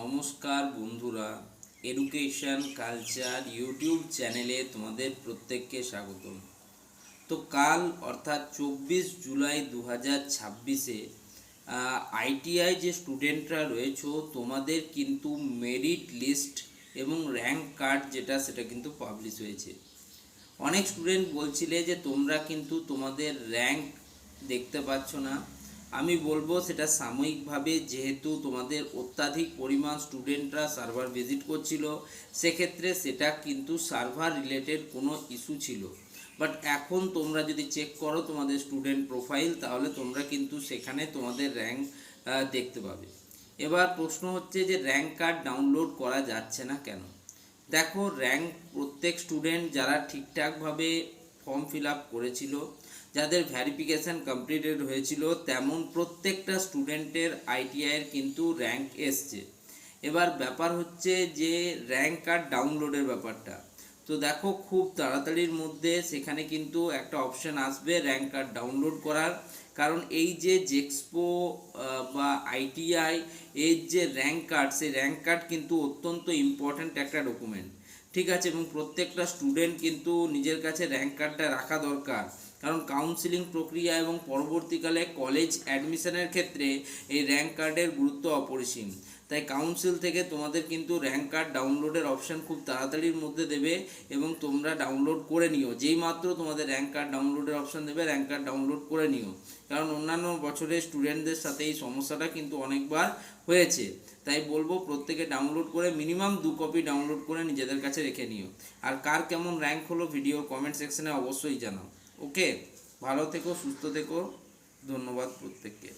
নমস্কার বন্ধুরা, education culture YouTube চ্যানেলে তোমাদের প্রত্যেককে স্বাগতম। তো কাল অর্থাৎ 24 জুলাই 2026-এ আইটিআই যে স্টুডেন্টরা রয়েছে তোমাদের কিন্তু মেরিট লিস্ট এবং র্যাঙ্ক কার্ড সেটা কিন্তু পাবলিশ হয়েছে। অনেক স্টুডেন্ট বলছিলে যে তোমরা কিন্তু তোমাদের র্যাঙ্ক দেখতে পাচ্ছ না। আমি বলবো সেটা সাময়িকভাবে, যেহেতু তোমাদের অত্যাধিক পরিমাণ স্টুডেন্টরা সার্ভার ভিজিট করছিল, সেক্ষেত্রে সেটা কিন্তু সার্ভার রিলেটেড কোনো ইস্যু ছিল। বাট এখন তোমরা যদি চেক করো তোমাদের স্টুডেন্ট প্রোফাইল, তাহলে তোমরা কিন্তু সেখানে তোমাদের র্যাঙ্ক দেখতে পাবে। এবার প্রশ্ন হচ্ছে যে র্যাঙ্ক কার্ড ডাউনলোড করা যাচ্ছে না কেন? দেখো, র্যাঙ্ক প্রত্যেক স্টুডেন্ট যারা ঠিকঠাকভাবে ফর্ম ফিল আপ করেছিল, যাদের ভ্যারিফিকেশান কমপ্লিটেড হয়েছিল, তেমন প্রত্যেকটা স্টুডেন্টের আইটিআইয়ের কিন্তু র্যাঙ্ক এসছে। এবার ব্যাপার হচ্ছে যে র্যাঙ্ক কার্ড ডাউনলোডের ব্যাপারটা। তো দেখো, খুব তাড়াতাড়ির মধ্যে সেখানে কিন্তু একটা অপশান আসবে র্যাঙ্ক কার্ড ডাউনলোড করার। কারণ এই যে জেক্সপো বা আইটিআই এর যে র্যাঙ্ক কার্ড, সেই র্যাঙ্ক কার্ড কিন্তু অত্যন্ত ইম্পর্ট্যান্ট একটা ডকুমেন্ট, ঠিক আছে? এবং প্রত্যেকটা স্টুডেন্ট কিন্তু নিজের কাছে র্যাঙ্ক কার্ডটা রাখা দরকার, কারণ কাউন্সিলিং প্রক্রিয়া এবং পরবর্তীকালে কলেজ অ্যাডমিশনের ক্ষেত্রে এই র্যাঙ্ক কার্ডের গুরুত্ব অপরিসীম। তাই কাউন্সিল থেকে তোমাদের কিন্তু র্যাঙ্ক কার্ড ডাউনলোডের অপশান খুব তাড়াতাড়ির মধ্যে দেবে এবং তোমরা ডাউনলোড করে নিও। যেই মাত্র তোমাদের র্যাঙ্ক কার্ড ডাউনলোডের অপশান দেবে, র্যাঙ্ক কার্ড ডাউনলোড করে নিও। কারণ অন্যান্য বছরের স্টুডেন্টদের সাথে এই সমস্যাটা কিন্তু অনেকবার হয়েছে। তাই বলবো প্রত্যেকে ডাউনলোড করে মিনিমাম 2 কপি ডাউনলোড করে নিজেদের কাছে রেখে নিও। আর কার কেমন র্যাঙ্ক হলো ভিডিও কমেন্ট সেকশনে অবশ্যই জানাও। ওকে, ভালো থেকো, সুস্থ থেকো, ধন্যবাদ প্রত্যেককে।